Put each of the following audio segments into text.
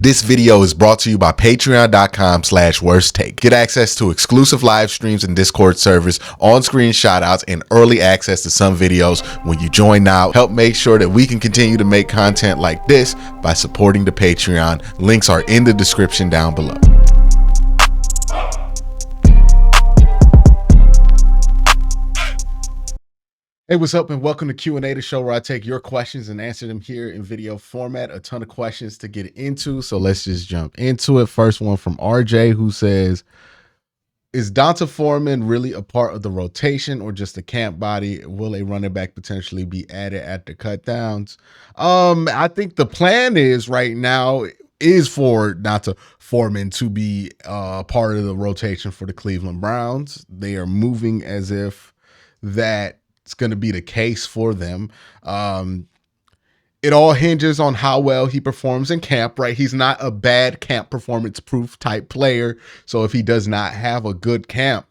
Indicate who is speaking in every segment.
Speaker 1: This video is brought to you by patreon.com/worsttake. Get access to exclusive live streams and Discord servers, on-screen shoutouts, and early access to some videos when you join now. Help make sure that we can continue to make content like this by supporting the Patreon. Links are in the description down below. Hey, what's up, and welcome to QnA, the show where I take your questions and answer them here in video format. A ton of questions to get into, so let's just jump into it. First one from RJ, who says, is Dant Foreman really a part of the rotation or just a camp body? Will a running back potentially be added at the cutdowns? I think the plan is right now is for Dant Foreman to be part of the rotation for the Cleveland Browns. They are moving as if that it's going to be the case for them. It all hinges on how well he performs in camp, right? He's not a bad camp performance proof type player. So if he does not have a good camp,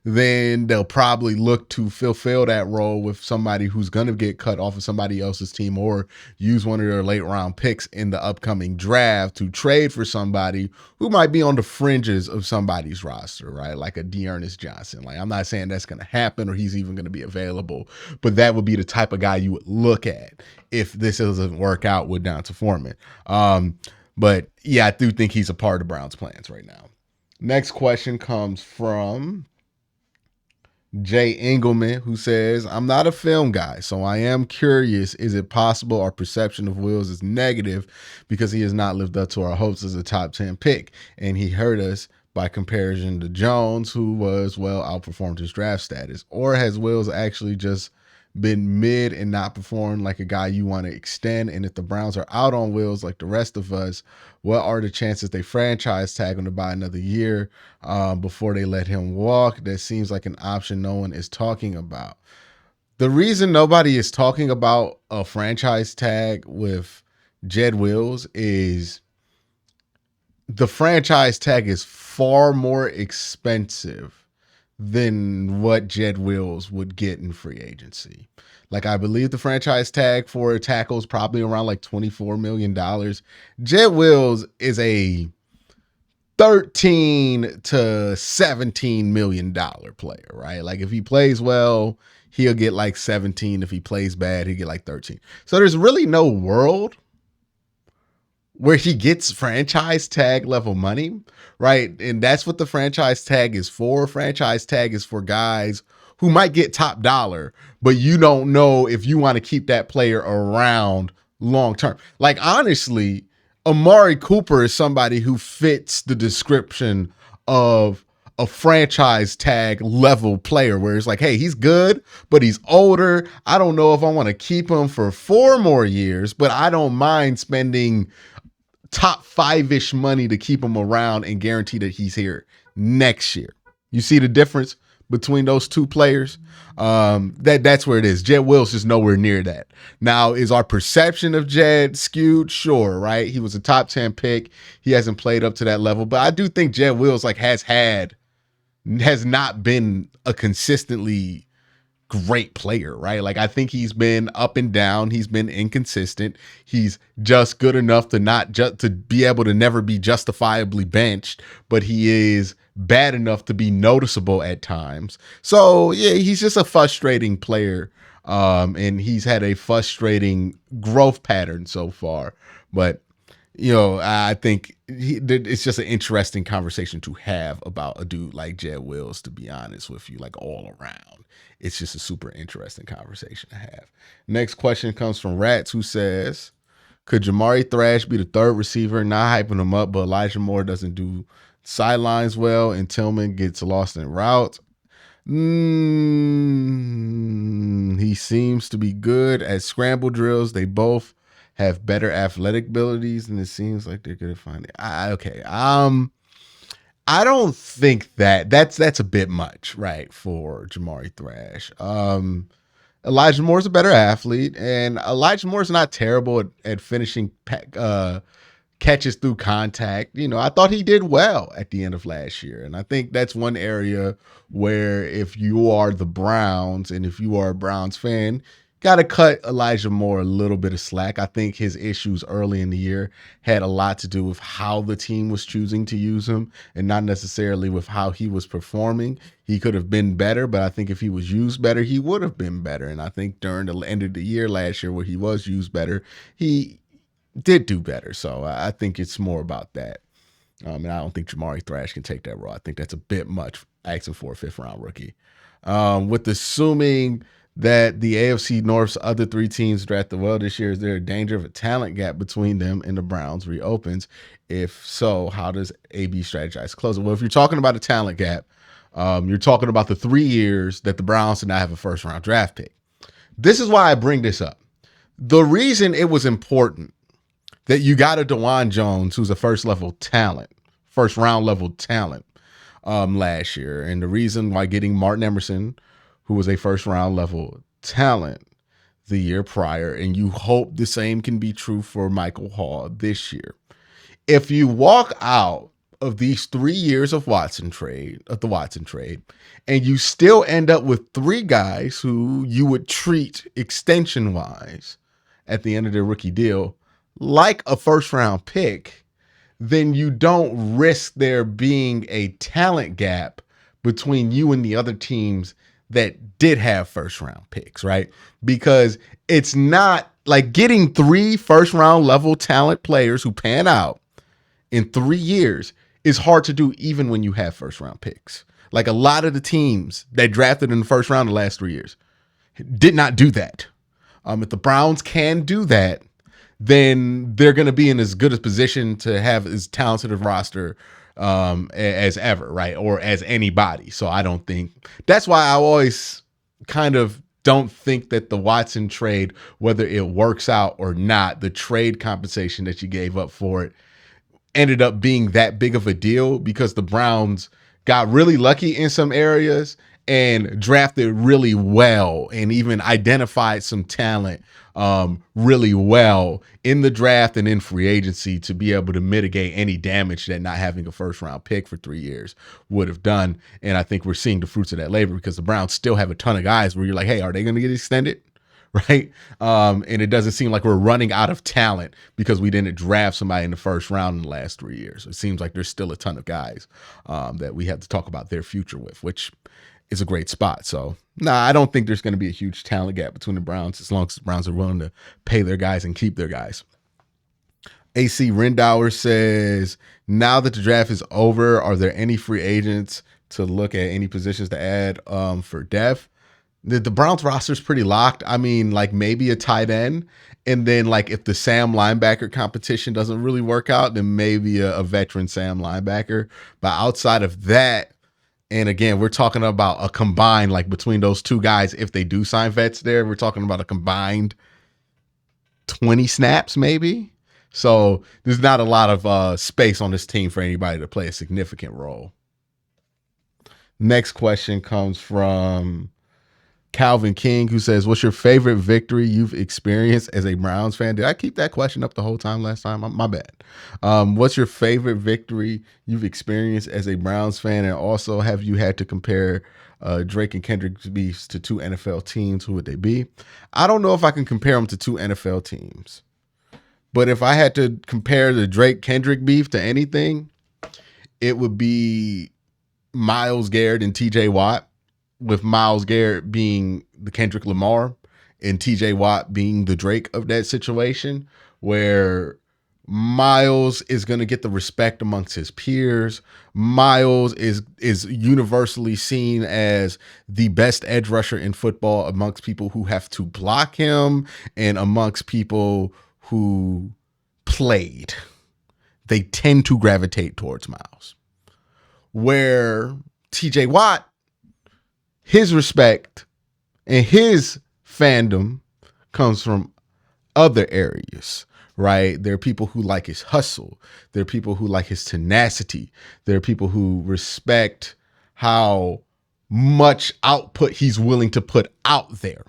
Speaker 1: then they'll probably look to fulfill that role with somebody who's going to get cut off of somebody else's team, or use one of their late round picks in the upcoming draft to trade for somebody who might be on the fringes of somebody's roster, right? Like a Dearness Johnson. Like, I'm not saying that's going to happen or he's even going to be available, but that would be the type of guy you would look at if this doesn't work out with Dant Foreman. But yeah, I do think he's a part of the Browns' plans right now. Next question comes from Jay Engelman, who says, I'm not a film guy, so I am curious, is it possible our perception of Wills is negative because he has not lived up to our hopes as a top 10 pick, and he hurt us by comparison to Jones, who was, well, outperformed his draft status? Or has Wills actually just been mid and not performed like a guy you want to extend? And if the Browns are out on Wills like the rest of us, what are the chances they franchise tag him to buy another year before they let him walk? That seems like an option no one is talking about. The reason nobody is talking about a franchise tag with Jed Wills is the franchise tag is far more expensive than what Jed Wills would get in free agency. Like, I believe the franchise tag for a tackle is probably around like $24 million. Jed Wills is a $13 to $17 million player, right? Like, if he plays well, he'll get like 17. If he plays bad, he'll get like 13. So there's really no world where he gets franchise tag level money, right? And that's what the franchise tag is for. Franchise tag is for guys who might get top dollar, but you don't know if you want to keep that player around long term. Like, honestly, Amari Cooper is somebody who fits the description of a franchise tag level player, where it's like, hey, he's good, but he's older. I don't know if I want to keep him for 4 more years, but I don't mind spending top 5-ish money to keep him around and guarantee that he's here next year. You see the difference between those two players? That's where it is. Jed Wills is nowhere near that. Now, is our perception of Jed skewed? Sure, right? He was a top 10 pick. He hasn't played up to that level, but I do think Jed Wills has not been a consistently great player, right? Like, I think he's been up and down. He's been inconsistent. He's just good enough to not just to be able to never be justifiably benched, but he is bad enough to be noticeable at times. So yeah, he's just a frustrating player. And he's had a frustrating growth pattern so far, but you know, I think it's just an interesting conversation to have about a dude like Jed Wills, to be honest with you, like all around. It's just a super interesting conversation to have. Next question comes from Rats, who says, could Jamari Thrash be the third receiver? Not hyping him up, but Elijah Moore doesn't do sidelines well and Tillman gets lost in routes. He seems to be good at scramble drills. They both have better athletic abilities, and it seems like they're going to find it. Okay. I don't think that's a bit much, right, for Jamari Thrash. Elijah Moore's a better athlete, and Elijah Moore's not terrible at finishing catches through contact. You know, I thought he did well at the end of last year, and I think that's one area where if you are the Browns and if you are a Browns fan, got to cut Elijah Moore a little bit of slack. I think his issues early in the year had a lot to do with how the team was choosing to use him and not necessarily with how he was performing. He could have been better, but I think if he was used better, he would have been better. And I think during the end of the year last year where he was used better, he did do better. So I think it's more about that. And I don't think Jamari Thrash can take that role. I think that's a bit much asking for a 5th-round rookie. With assuming that the AFC North's other 3 teams drafted well this year, is there a danger of a talent gap between them and the Browns reopens? If so, how does AB strategize to close it? Well, if you're talking about a talent gap, you're talking about the 3 years that the Browns did not have a 1st-round draft pick. This is why I bring this up. The reason it was important that you got a DeJuan Jones, who's a first-round level talent last year, and the reason why getting Martin Emerson, who was a 1st-round level talent the year prior, and you hope the same can be true for Michael Hall this year. If you walk out of these 3 years of the Watson trade, and you still end up with 3 guys who you would treat extension-wise at the end of their rookie deal like a 1st-round pick, then you don't risk there being a talent gap between you and the other teams that did have 1st-round picks, right? Because it's not like getting 3 1st-round level talent players who pan out in 3 years is hard to do even when you have 1st-round picks. Like a lot of the teams that drafted in the 1st round the last 3 years did not do that. If the Browns can do that, then they're going to be in as good a position to have as talented a roster as ever, right? Or as anybody. So I don't think that's why I always kind of don't think that the Watson trade, whether it works out or not, the trade compensation that you gave up for it ended up being that big of a deal because the Browns got really lucky in some areas and drafted really well and even identified some talent really well in the draft and in free agency to be able to mitigate any damage that not having a 1st-round pick for 3 years would have done. And I think we're seeing the fruits of that labor because the Browns still have a ton of guys where you're like, hey, are they going to get extended? Right. And it doesn't seem like we're running out of talent because we didn't draft somebody in the 1st round in the last 3 years. It seems like there's still a ton of guys that we have to talk about their future with, which is a great spot. So, I don't think there's going to be a huge talent gap between the Browns as long as the Browns are willing to pay their guys and keep their guys. AC Rendauer says, now that the draft is over, are there any free agents to look at any positions to add for depth? The Browns roster is pretty locked. I mean, like maybe a tight end. And then like if the Sam linebacker competition doesn't really work out, then maybe a veteran Sam linebacker. But outside of that, and again, we're talking about a combined, like between those 2 guys, if they do sign vets there, we're talking about a combined 20 snaps maybe. So there's not a lot of space on this team for anybody to play a significant role. Next question comes from Calvin King, who says, what's your favorite victory you've experienced as a Browns fan? Did I keep that question up the whole time last time? My bad. What's your favorite victory you've experienced as a Browns fan? And also, have you had to compare Drake and Kendrick's beefs to 2 NFL teams? Who would they be? I don't know if I can compare them to 2 NFL teams. But if I had to compare the Drake-Kendrick beef to anything, it would be Myles Garrett and TJ Watt, with Myles Garrett being the Kendrick Lamar and TJ Watt being the Drake of that situation, where Myles is going to get the respect amongst his peers. Myles is universally seen as the best edge rusher in football amongst people who have to block him and amongst people who played. They tend to gravitate towards Myles. Where TJ Watt, his respect and his fandom comes from other areas, right? There are people who like his hustle. There are people who like his tenacity. There are people who respect how much output he's willing to put out there.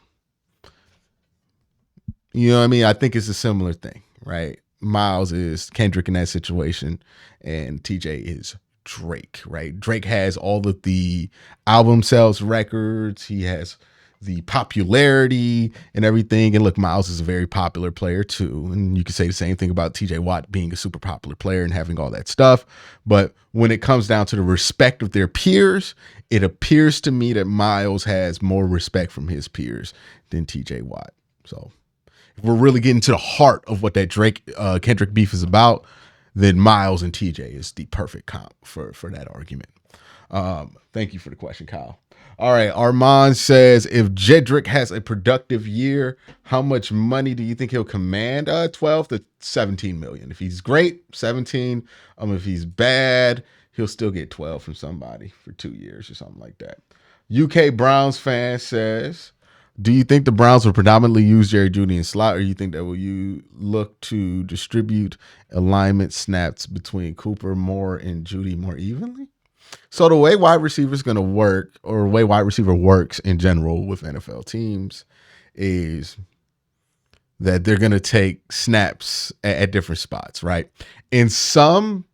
Speaker 1: You know what I mean? I think it's a similar thing, right? Myles is Kendrick in that situation, and TJ is Drake, right? Drake has all of the album sales records. He has the popularity and everything. And look, Miles is a very popular player too. And you could say the same thing about TJ Watt being a super popular player and having all that stuff. But when it comes down to the respect of their peers, it appears to me that Miles has more respect from his peers than TJ Watt. So if we're really getting to the heart of what that Drake Kendrick beef is about, then Miles and TJ is the perfect comp for that argument. Thank you for the question, Kyle. All right. Armand says, if Jedrick has a productive year, how much money do you think he'll command? 12 to 17 million. If he's great, 17. If he's bad, he'll still get 12 from somebody for 2 years or something like that. UK Browns fan says, do you think the Browns will predominantly use Jerry Jeudy in slot, or you think that will you look to distribute alignment snaps between Cooper, Moore, and Jeudy more evenly? So the way wide receiver is going to work, or the way wide receiver works in general with NFL teams, is that they're going to take snaps at different spots, right? In some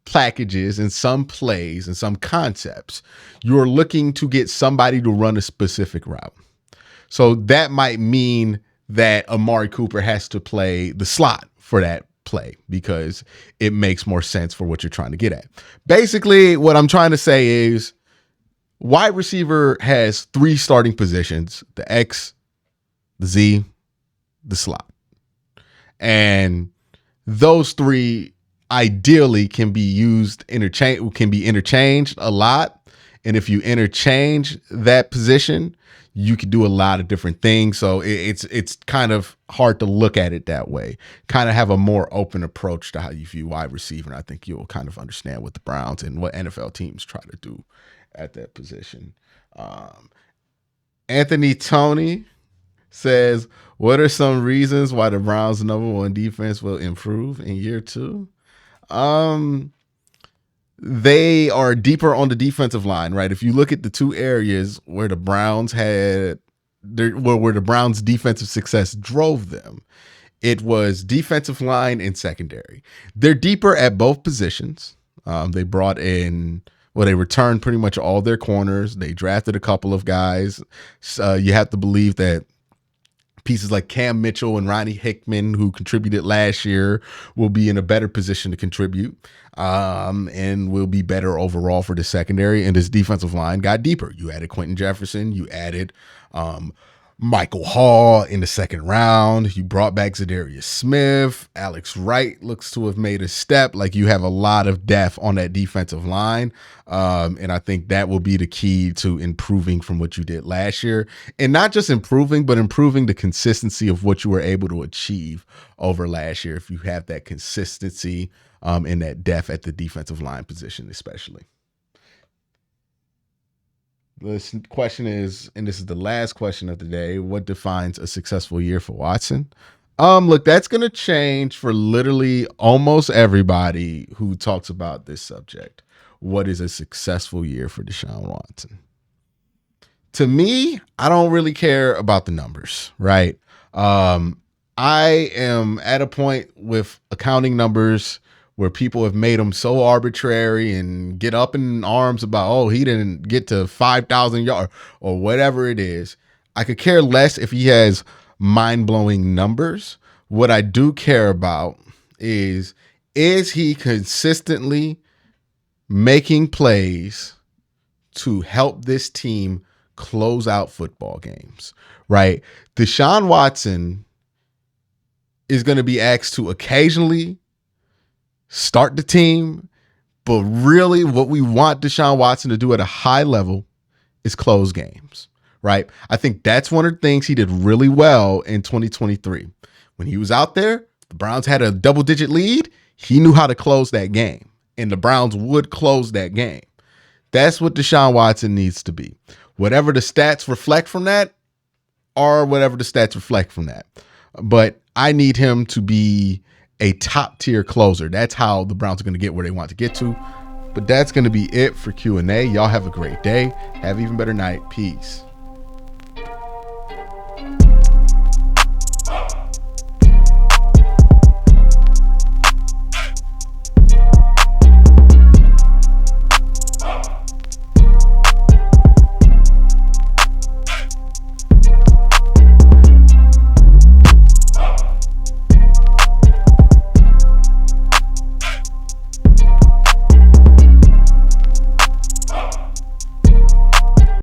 Speaker 1: packages, in some plays, in some concepts, you're looking to get somebody to run a specific route. So that might mean that Amari Cooper has to play the slot for that play because it makes more sense for what you're trying to get at. Basically, what I'm trying to say is wide receiver has 3 starting positions: the X, the Z, the slot. And those 3 ideally can be interchanged a lot. And if you interchange that position, you could do a lot of different things. So it's kind of hard to look at it that way. Kind of have a more open approach to how you view wide receiver. And I think you'll kind of understand what the Browns and what NFL teams try to do at that position. Anthony Tony says, what are some reasons why the Browns' #1 defense will improve in year 2? They are deeper on the defensive line, right? If you look at the 2 areas where the Browns where the Browns' defensive success drove them, it was defensive line and secondary. They're deeper at both positions. They returned pretty much all their corners. They drafted a couple of guys. You have to believe that pieces like Cam Mitchell and Ronnie Hickman, who contributed last year, will be in a better position to contribute and will be better overall for the secondary. And this defensive line got deeper. You added Quentin Jefferson. You added Michael Hall in the 2nd round. You brought back Zadarius Smith. Alex Wright looks to have made a step. Like, you have a lot of depth on that defensive line. And I think that will be the key to improving from what you did last year. And not just improving, but improving the consistency of what you were able to achieve over last year. If you have that consistency and that depth at the defensive line position, especially. This question is, and this is the last question of the day, what defines a successful year for Watson? Look, that's going to change for literally almost everybody who talks about this subject. What is a successful year for Deshaun Watson? To me, I don't really care about the numbers, right? I am at a point with accounting numbers where people have made them so arbitrary and get up in arms about, oh, he didn't get to 5,000 yards or whatever it is. I could care less if he has mind-blowing numbers. What I do care about is he consistently making plays to help this team close out football games, right? Deshaun Watson is going to be asked to occasionally start the team, but really what we want Deshaun Watson to do at a high level is close games, right? I think that's one of the things he did really well in 2023. When he was out there, the Browns had a double-digit lead. He knew how to close that game, and the Browns would close that game. That's what Deshaun Watson needs to be. Whatever the stats reflect from that, or whatever the stats reflect from that. But I need him to be a top tier closer. That's how the Browns are going to get where they want to get to. But that's going to be it for Q&A. Y'all have a great day. Have an even better night. Peace.